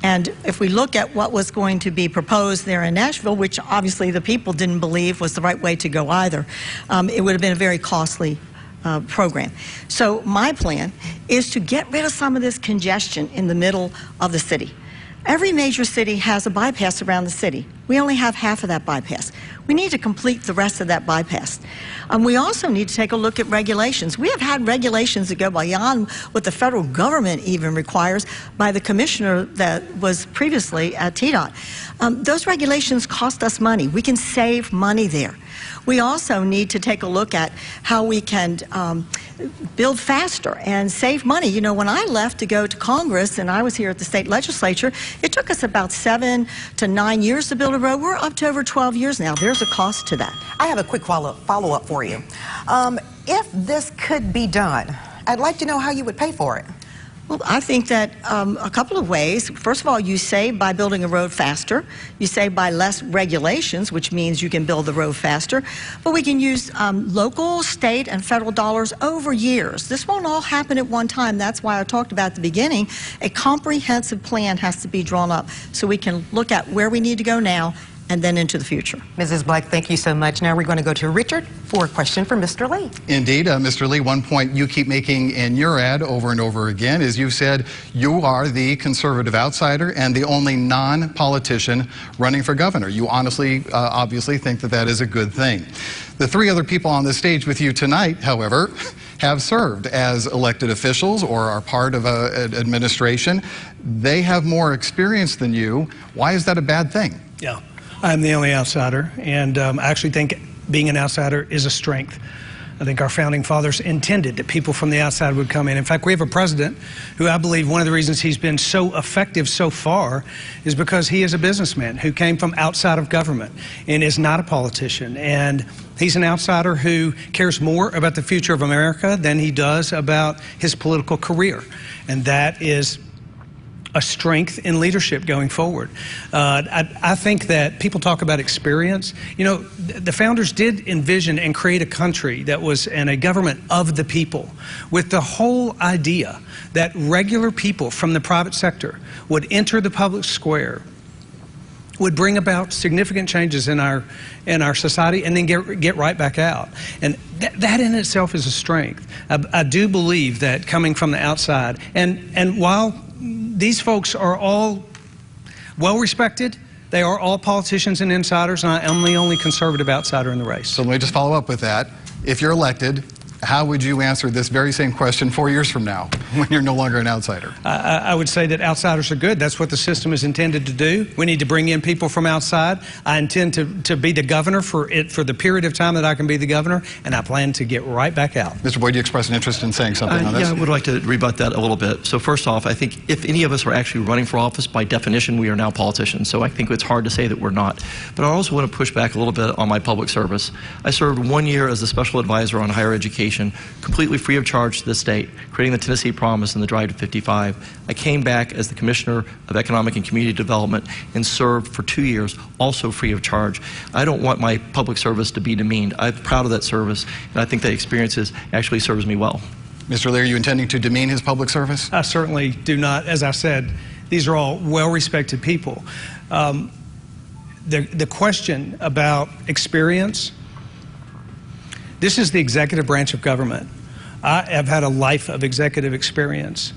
And if we look at what was going to be proposed there in Nashville, which obviously the people didn't believe was the right way to go either, it would have been a very costly program. So my plan is to get rid of some of this congestion in the middle of the city. Every major city has a bypass around the city. We only have half of that bypass. We need to complete the rest of that bypass. We also need to take a look at regulations. We have had regulations that go beyond what the federal government even requires by the commissioner that was previously at TDOT. Those regulations cost us money. We can save money there. We also need to take a look at how we can build faster and save money. You know, when I left to go to Congress and I was here at the state legislature, it took us about 7 to 9 years to build a road. We're up to over 12 years now. There's a cost to that. I have a quick follow-up for you. If this could be done, I'd like to know how you would pay for it. Well, I think that a couple of ways. First of all, you save by building a road faster. You save by less regulations, which means you can build the road faster. But we can use local, state, and federal dollars over years. This won't all happen at one time. That's why I talked about at the beginning. A comprehensive plan has to be drawn up so we can look at where we need to go now and then into the future. Mrs. Black, thank you so much. Now we're going to go to Richard for a question for Mr. Lee. Indeed, Mr. Lee, one point you keep making in your ad over and over again is you've said you are the conservative outsider and the only non-politician running for governor. You honestly, obviously think that that is a good thing. The 3 other people on the stage with you tonight, however, have served as elected officials or are part of an administration. They have more experience than you. Why is that a bad thing? Yeah. I'm the only outsider, and I actually think being an outsider is a strength. I think our founding fathers intended that people from the outside would come in. In fact, we have a president who I believe one of the reasons he's been so effective so far is because he is a businessman who came from outside of government and is not a politician. And he's an outsider who cares more about the future of America than he does about his political career. And that is a strength in leadership going forward. I think that people talk about experience. You know, the founders did envision and create a country that was in a government of the people, with the whole idea that regular people from the private sector would enter the public square, would bring about significant changes in our society, and then get right back out. And that in itself is a strength. I do believe that coming from the outside, and while these folks are all well respected, they are all politicians and insiders, and I am the only conservative outsider in the race. So let me just follow up with that. If you're elected, how would you answer this very same question 4 years from now when you're no longer an outsider? I would say that outsiders are good. That's what the system is intended to do. We need to bring in people from outside. I intend to be the governor for the period of time that I can be the governor, and I plan to get right back out. Mr. Boyd, you expressed an interest in saying something on this? Yeah, I would like to rebut that a little bit. So first off, I think if any of us are actually running for office, by definition, we are now politicians. So I think it's hard to say that we're not. But I also want to push back a little bit on my public service. I served 1 year as a special advisor on higher education, completely free of charge to the state, creating the Tennessee Promise and the Drive to 55. I came back as the Commissioner of Economic and Community Development and served for 2 years, also free of charge. I don't want my public service to be demeaned. I'm proud of that service, and I think that experience actually serves me well. Mr. Lee, are you intending to demean his public service? I certainly do not. As I said, these are all well-respected people. The question about experience, this is the executive branch of government. I have had a life of executive experience,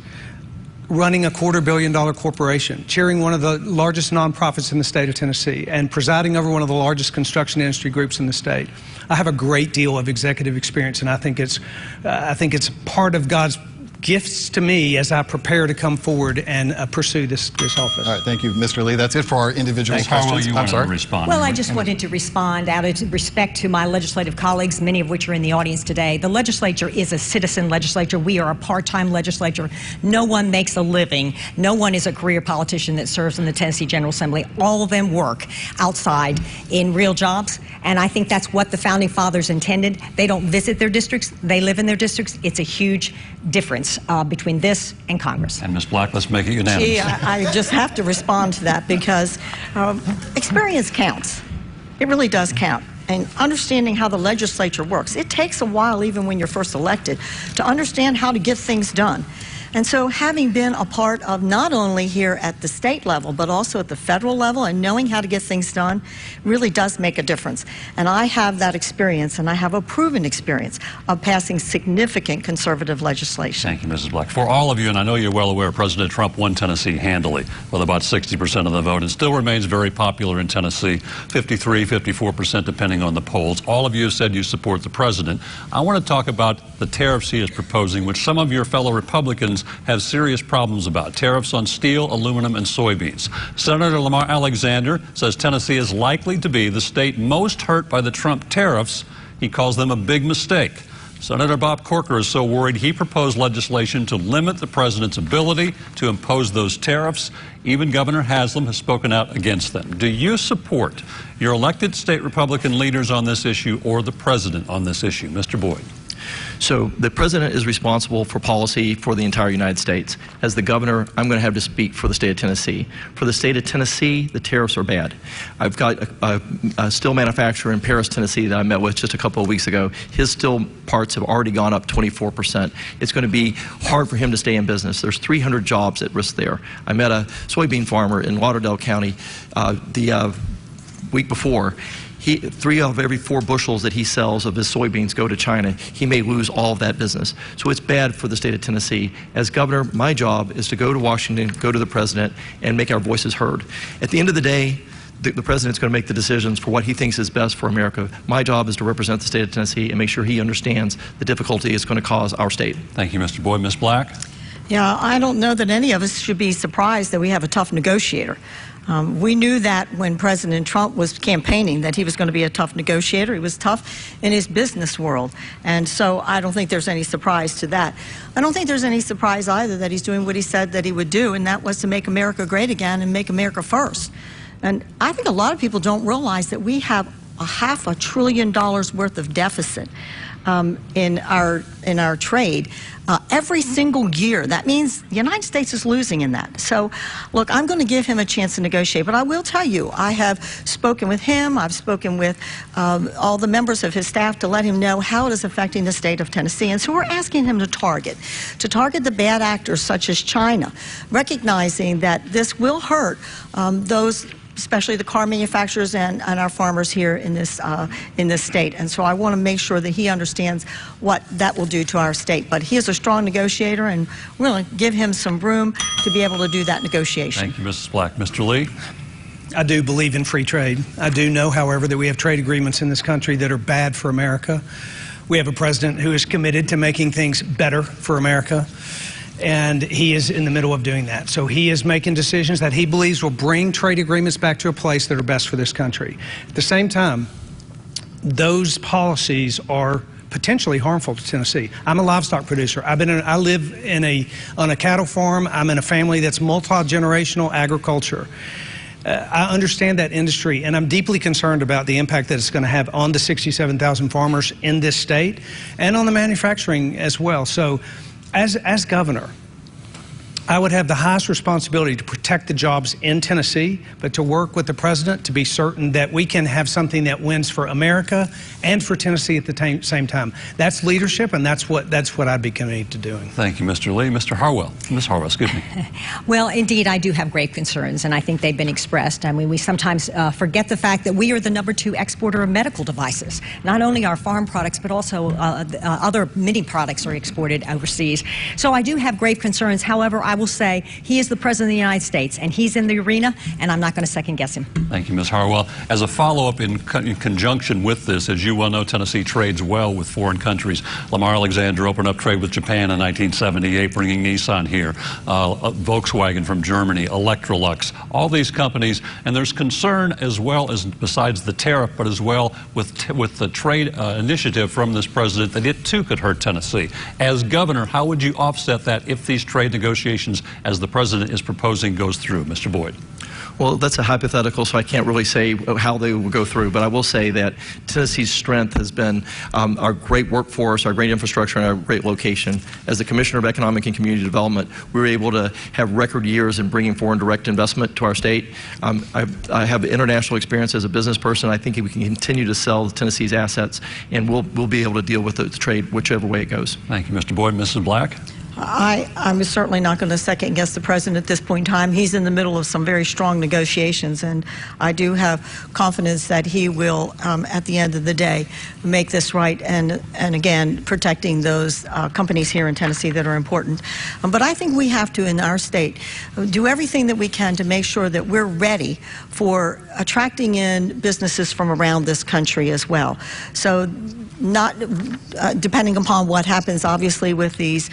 running a $250 million corporation, chairing one of the largest nonprofits in the state of Tennessee, and presiding over one of the largest construction industry groups in the state. I have a great deal of executive experience, and I think it's part of God's gifts to me as I prepare to come forward and pursue this office. All right, thank you, Mr. Lee. That's it for our individual questions. I'm sorry. Respond. Well, I just wanted to respond out of respect to my legislative colleagues, many of which are in the audience today. The legislature is a citizen legislature. We are a part-time legislature. No one makes a living. No one is a career politician that serves in the Tennessee General Assembly. All of them work outside in real jobs, and I think that's what the Founding Fathers intended. They don't visit their districts. They live in their districts. It's a huge difference between this and Congress. And Ms. Black, let's make it unanimous. Gee, I just have to respond to that because experience counts. It really does count. And understanding how the legislature works, it takes a while, even when you're first elected, to understand how to get things done. And so having been a part of not only here at the state level, but also at the federal level, and knowing how to get things done really does make a difference. And I have that experience, and I have a proven experience of passing significant conservative legislation. Thank you, Mrs. Black. For all of you, and I know you're well aware, President Trump won Tennessee handily with about 60% of the vote, and still remains very popular in Tennessee, 53, 54% depending on the polls. All of you have said you support the president. I want to talk about the tariffs he is proposing, which some of your fellow Republicans have serious problems about. Tariffs on steel, aluminum, and soybeans. Senator Lamar Alexander says Tennessee is likely to be the state most hurt by the Trump tariffs. He calls them a big mistake. Senator Bob Corker is so worried he proposed legislation to limit the president's ability to impose those tariffs. Even Governor Haslam has spoken out against them. Do you support your elected state Republican leaders on this issue or the president on this issue? Mr. Boyd. So the president is responsible for policy for the entire United States. As the governor, I'm going to have to speak for the state of Tennessee. For the state of Tennessee, the tariffs are bad. I've got a steel manufacturer in Paris, Tennessee that I met with just a couple of weeks ago. His steel parts have already gone up 24%. It's going to be hard for him to stay in business. There's 300 jobs at risk there. I met a soybean farmer in Lauderdale County the week before. 3 out of every 4 bushels that he sells of his soybeans go to China. He may lose all of that business. So it's bad for the state of Tennessee. As governor, my job is to go to Washington, go to the president, and make our voices heard. At the end of the day, the president's going to make the decisions for what he thinks is best for America. My job is to represent the state of Tennessee and make sure he understands the difficulty it's going to cause our state. Thank you, Mr. Boyd. Ms. Black? Yeah, I don't know that any of us should be surprised that we have a tough negotiator. We knew that when President Trump was campaigning that he was going to be a tough negotiator. He was tough in his business world. And so I don't think there's any surprise to that. I don't think there's any surprise either that he's doing what he said that he would do, and that was to make America great again and make America first. And I think a lot of people don't realize that we have $500 billion worth of deficit in our trade every single year. That means the United States is losing in that. So, look, I'm going to give him a chance to negotiate, but I will tell you, I have spoken with him, I've spoken with all the members of his staff to let him know how it is affecting the state of Tennessee. And so we're asking him to target the bad actors such as China, recognizing that this will hurt those, especially the car manufacturers and our farmers here in this state. And so I want to make sure that he understands what that will do to our state. But he is a strong negotiator, and we're going to give him some room to be able to do that negotiation. Thank you, Mrs. Black. Mr. Lee? I do believe in free trade. I do know, however, that we have trade agreements in this country that are bad for America. We have a president who is committed to making things better for America, and he is in the middle of doing that. So he is making decisions that he believes will bring trade agreements back to a place that are best for this country. At the same time, those policies are potentially harmful to Tennessee. I'm a livestock producer. I live on a cattle farm. I'm in a family that's multi-generational agriculture. I understand that industry, and I'm deeply concerned about the impact that it's going to have on the 67,000 farmers in this state and on the manufacturing as well. So as governor, I would have the highest responsibility to protect the jobs in Tennessee, but to work with the president to be certain that we can have something that wins for America and for Tennessee at the same time. That's leadership, and that's what I'd be committed to doing. Thank you, Mr. Lee. Mr. Harwell. Ms. Harwell, excuse me. Well, indeed, I do have grave concerns, and I think they've been expressed. I mean, we sometimes forget the fact that we are the #2 exporter of medical devices. Not only our farm products, but also other many products are exported overseas. So I do have grave concerns. However, I will say he is the President of the United States, and he's in the arena, and I'm not going to second guess him. Thank you, Ms. Harwell. As a follow-up in conjunction with this, as you well know, Tennessee trades well with foreign countries. Lamar Alexander opened up trade with Japan in 1978, bringing Nissan here, Volkswagen from Germany, Electrolux, all these companies. And there's concern as well as, besides the tariff, but as well with the trade initiative from this president that it too could hurt Tennessee. As governor, how would you offset that if these trade negotiations, as the president is proposing, goes through? Mr. Boyd. Well, that's a hypothetical, so I can't really say how they will go through, but I will say that Tennessee's strength has been our great workforce, our great infrastructure, and our great location. As the Commissioner of Economic and Community Development, we were able to have record years in bringing foreign direct investment to our state. I have international experience as a business person. I think we can continue to sell Tennessee's assets, and we'll be able to deal with the trade whichever way it goes. Thank you, Mr. Boyd. Mrs. Black? I'm certainly not going to second guess the president at this point in time. He's in the middle of some very strong negotiations, and I do have confidence that he will, at the end of the day, make this right, and again, protecting those companies here in Tennessee that are important. But I think we have to, in our state, do everything that we can to make sure that we're ready for attracting in businesses from around this country as well. So not depending upon what happens, obviously, with these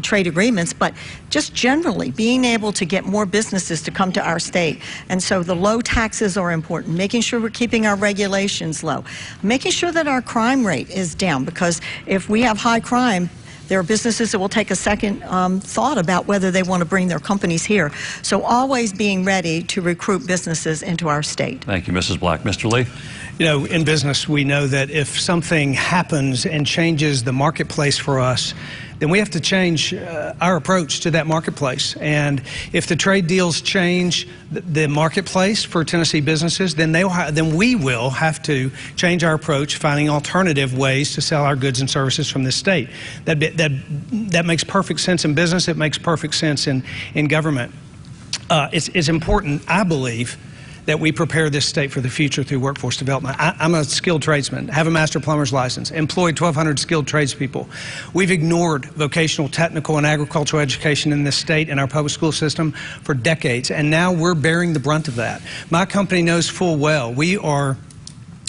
trade agreements, but just generally being able to get more businesses to come to our state. And so the low taxes are important, making sure we're keeping our regulations low, making sure that our crime rate is down, because if we have high crime, there are businesses that will take a second thought about whether they want to bring their companies here. So always being ready to recruit businesses into our state. Thank you, Mrs. Black. Mr. Lee? You know, in business, we know that if something happens and changes the marketplace for us, then we have to change our approach to that marketplace. And if the trade deals change the marketplace for Tennessee businesses, then we will have to change our approach, finding alternative ways to sell our goods and services from this state. That makes perfect sense in business. It makes perfect sense in government. It's important, I believe, that we prepare this state for the future through workforce development. I'm a skilled tradesman, have a master plumber's license, employed 1,200 skilled tradespeople. We've ignored vocational, technical, and agricultural education in this state and our public school system for decades, and now we're bearing the brunt of that. My company knows full well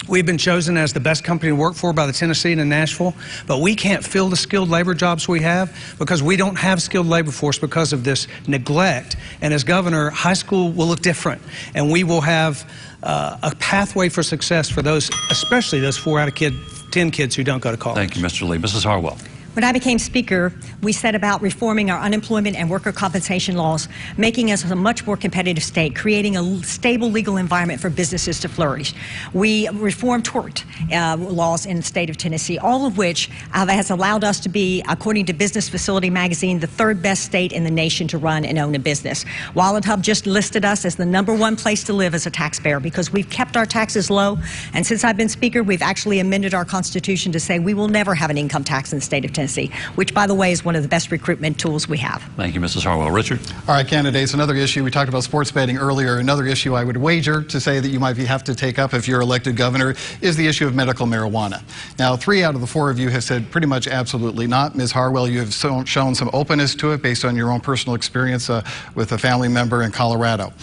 we've been chosen as the best company to work for by the Tennessean and Nashville, but we can't fill the skilled labor jobs we have because we don't have skilled labor force because of this neglect. And as governor, high school will look different, and we will have a pathway for success for those, especially those 4 out of 10 kids who don't go to college. Thank you, Mr. Lee. Mrs. Harwell. When I became Speaker, we set about reforming our unemployment and worker compensation laws, making us a much more competitive state, creating a stable legal environment for businesses to flourish. We reformed tort laws in the state of Tennessee, all of which has allowed us to be, according to Business Facility Magazine, the third best state in the nation to run and own a business. Wallet Hub just listed us as the #1 place to live as a taxpayer because we've kept our taxes low, and since I've been Speaker, we've actually amended our Constitution to say we will never have an income tax in the state of Tennessee, which, by the way, is one of the best recruitment tools we have. Thank you, Mrs. Harwell. Richard? All right, candidates, another issue. We talked about sports betting earlier. Another issue I would wager to say that you might have to take up if you're elected governor is the issue of medical marijuana. Now, 3 out of the 4 of you have said pretty much absolutely not. Ms. Harwell, you have shown some openness to it based on your own personal experience with a family member in Colorado.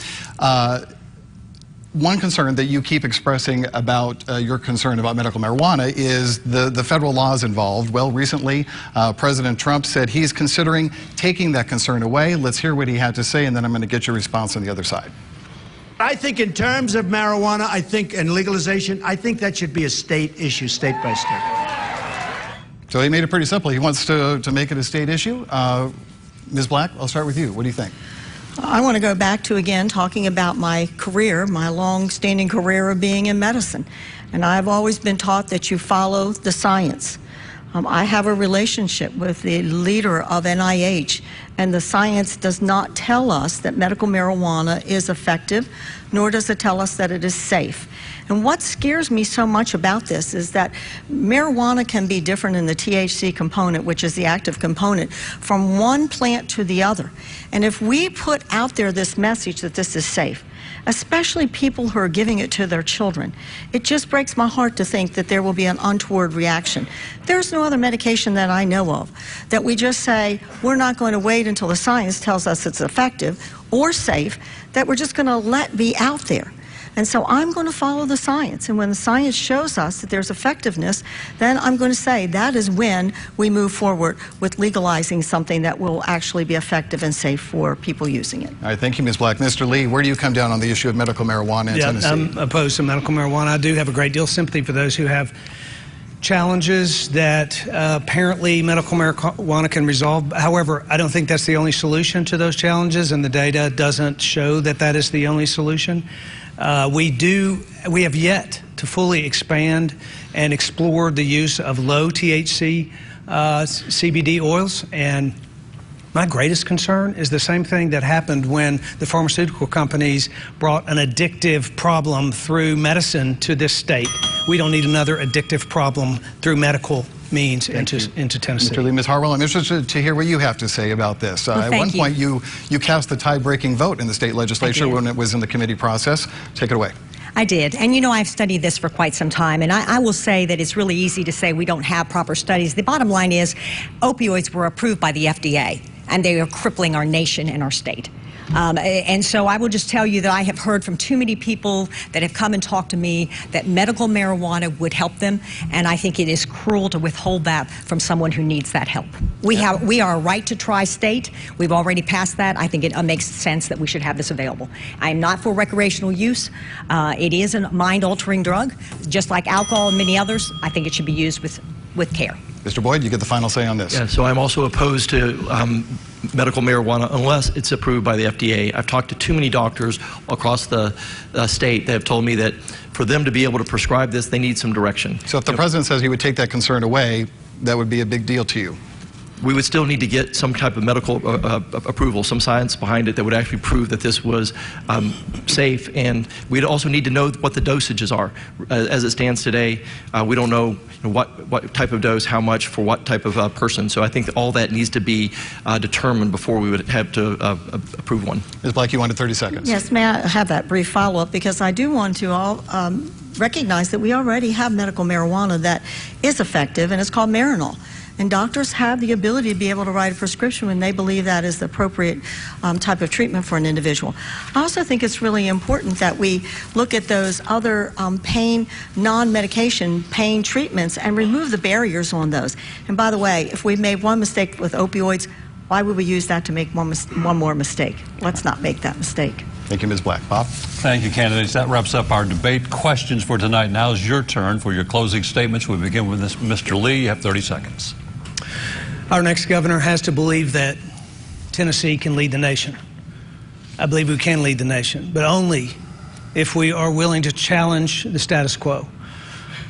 One concern that you keep expressing about your concern about medical marijuana is the federal laws involved. Well, recently, President Trump said he's considering taking that concern away. Let's hear what he had to say, and then I'm going to get your response on the other side. I think in terms of marijuana, and legalization, I think that should be a state issue, state by state. So he made it pretty simple. He wants to make it a state issue. Ms. Black, I'll start with you. What do you think? I want to go back to, again, talking about my career, my long-standing career of being in medicine. And I've always been taught that you follow the science. I have a relationship with the leader of NIH, and the science does not tell us that medical marijuana is effective, nor does it tell us that it is safe. And what scares me so much about this is that marijuana can be different in the THC component, which is the active component, from one plant to the other. And if we put out there this message that this is safe, especially people who are giving it to their children, it just breaks my heart to think that there will be an untoward reaction. There's no other medication that I know of that we just say, we're not going to wait until the science tells us it's effective or safe, that we're just going to let be out there. And so I'm going to follow the science. And when the science shows us that there's effectiveness, then I'm going to say that is when we move forward with legalizing something that will actually be effective and safe for people using it. All right, thank you, Ms. Black. Mr. Lee, where do you come down on the issue of medical marijuana in Tennessee? I'm opposed to medical marijuana. I do have a great deal of sympathy for those who have challenges that apparently medical marijuana can resolve. However, I don't think that's the only solution to those challenges, and the data doesn't show that that is the only solution. We have yet to fully expand and explore the use of low THC CBD oils, and my greatest concern is the same thing that happened when the pharmaceutical companies brought an addictive problem through medicine to this state. We don't need another addictive problem through medical means into Tennessee. Mr. Lee, Ms. Harwell, I'm interested to hear what you have to say about this. At one point, you cast the tie-breaking vote in the state legislature when it was in the committee process. Take it away. I did. And you know, I've studied this for quite some time, and I will say that it's really easy to say we don't have proper studies. The bottom line is opioids were approved by the FDA, and they are crippling our nation and our state. And so I will just tell you that I have heard from too many people that have come and talked to me that medical marijuana would help them, and I think it is cruel to withhold that from someone who needs that help. We are a right to try state. We've already passed that. I think it makes sense that we should have this available. I am not for recreational use. It is a mind-altering drug, just like alcohol and many others. I think it should be used with care. Mr. Boyd, you get the final say on this. Yeah, so I'm also opposed to medical marijuana unless it's approved by the FDA. I've talked to too many doctors across the state that have told me that for them to be able to prescribe this, they need some direction. So if the president says he would take that concern away, that would be a big deal to you? We would still need to get some type of medical approval, some science behind it that would actually prove that this was safe, and we'd also need to know what the dosages are. As it stands today, we don't know what type of dose, how much, for what type of person. So I think that all that needs to be determined before we would have to approve one. Ms. Black, you wanted 30 seconds. Yes, may I have that brief follow-up, because I do want to all recognize that we already have medical marijuana that is effective, and it's called Marinol. And doctors have the ability to be able to write a prescription when they believe that is the appropriate type of treatment for an individual. I also think it's really important that we look at those other pain, non-medication pain treatments and remove the barriers on those. And by the way, if we made one mistake with opioids, why would we use that to make one more mistake? Let's not make that mistake. Thank you, Ms. Black. Bob? Thank you, candidates. That wraps up our debate questions for tonight. Now is your turn for your closing statements. We begin with Mr. Lee. You have 30 seconds. Our next governor has to believe that Tennessee can lead the nation. I believe we can lead the nation, but only if we are willing to challenge the status quo,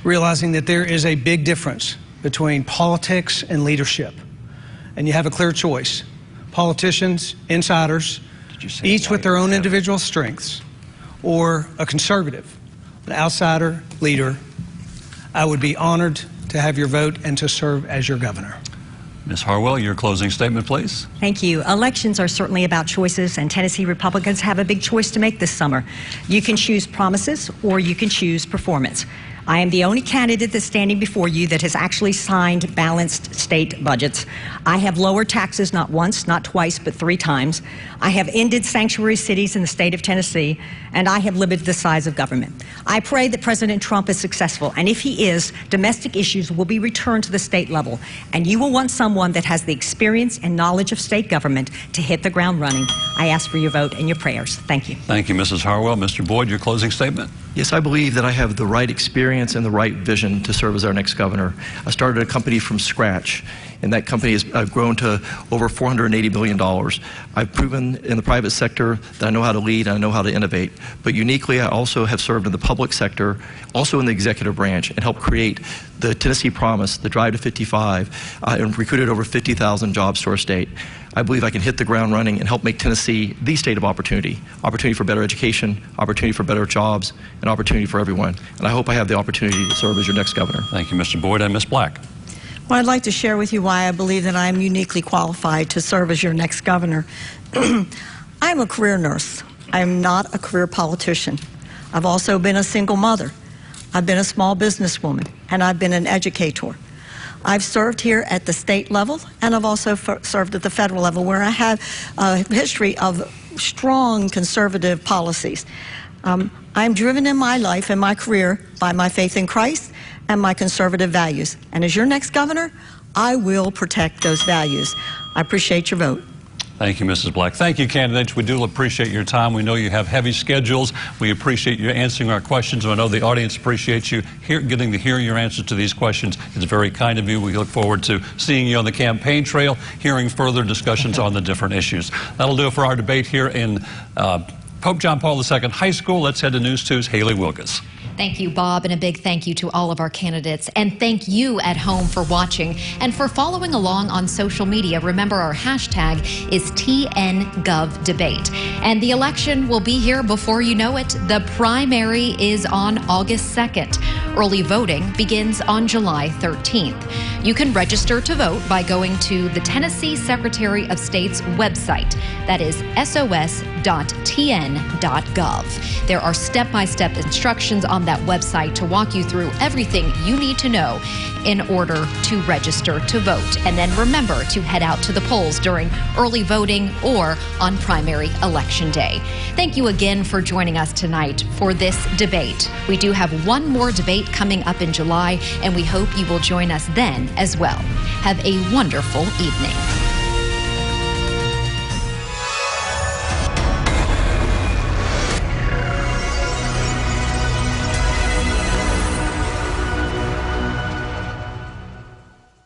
realizing that there is a big difference between politics and leadership. And you have a clear choice. Politicians, insiders, each with their own individual strengths, or a conservative, an outsider leader. I would be honored to have your vote and to serve as your governor. Ms. Harwell, your closing statement, please. Thank you. Elections are certainly about choices, and Tennessee Republicans have a big choice to make this summer. You can choose promises or you can choose performance. I am the only candidate that's standing before you that has actually signed balanced state budgets. I have lowered taxes not once, not twice, but 3 times. I have ended sanctuary cities in the state of Tennessee, and I have limited the size of government. I pray that President Trump is successful, and if he is, domestic issues will be returned to the state level, and you will want someone that has the experience and knowledge of state government to hit the ground running. I ask for your vote and your prayers. Thank you. Thank you, Mrs. Harwell. Mr. Boyd, your closing statement. Yes, I believe that I have the right experience and the right vision to serve as our next governor. I started a company from scratch, and that company has grown to over $480 billion. I've proven in the private sector that I know how to lead and I know how to innovate. But uniquely, I also have served in the public sector, also in the executive branch, and helped create the Tennessee Promise, the Drive to 55, and recruited over 50,000 jobs to our state. I believe I can hit the ground running and help make Tennessee the state of opportunity. Opportunity for better education, opportunity for better jobs, and opportunity for everyone. And I hope I have the opportunity to serve as your next governor. Thank you, Mr. Boyd. And Ms. Black. Well, I'd like to share with you why I believe that I am uniquely qualified to serve as your next governor. I'm a career nurse. I am not a career politician. I've also been a single mother. I've been a small businesswoman, and I've been an educator. I've served here at the state level, and I've also served at the federal level, where I have a history of strong conservative policies. I'm driven in my life and my career by my faith in Christ and my conservative values. And as your next governor, I will protect those values. I appreciate your vote. Thank you, Mrs. Black. Thank you, candidates. We do appreciate your time. We know you have heavy schedules. We appreciate you answering our questions. I know the audience appreciates you getting to hear your answers to these questions. It's very kind of you. We look forward to seeing you on the campaign trail, hearing further discussions on the different issues. That'll do it for our debate here in Pope John Paul II High School. Let's head to News 2's Haley Wilkes. Thank you, Bob, and a big thank you to all of our candidates. And thank you at home for watching and for following along on social media. Remember, our hashtag is TNGovDebate. And the election will be here before you know it. The primary is on August 2nd. Early voting begins on July 13th. You can register to vote by going to the Tennessee Secretary of State's website. That is sos.tn.gov. There are step-by-step instructions on that website to walk you through everything you need to know in order to register to vote. And then remember to head out to the polls during early voting or on primary election day. Thank you again for joining us tonight for this debate. We do have one more debate coming up in July, and we hope you will join us then as well. Have a wonderful evening.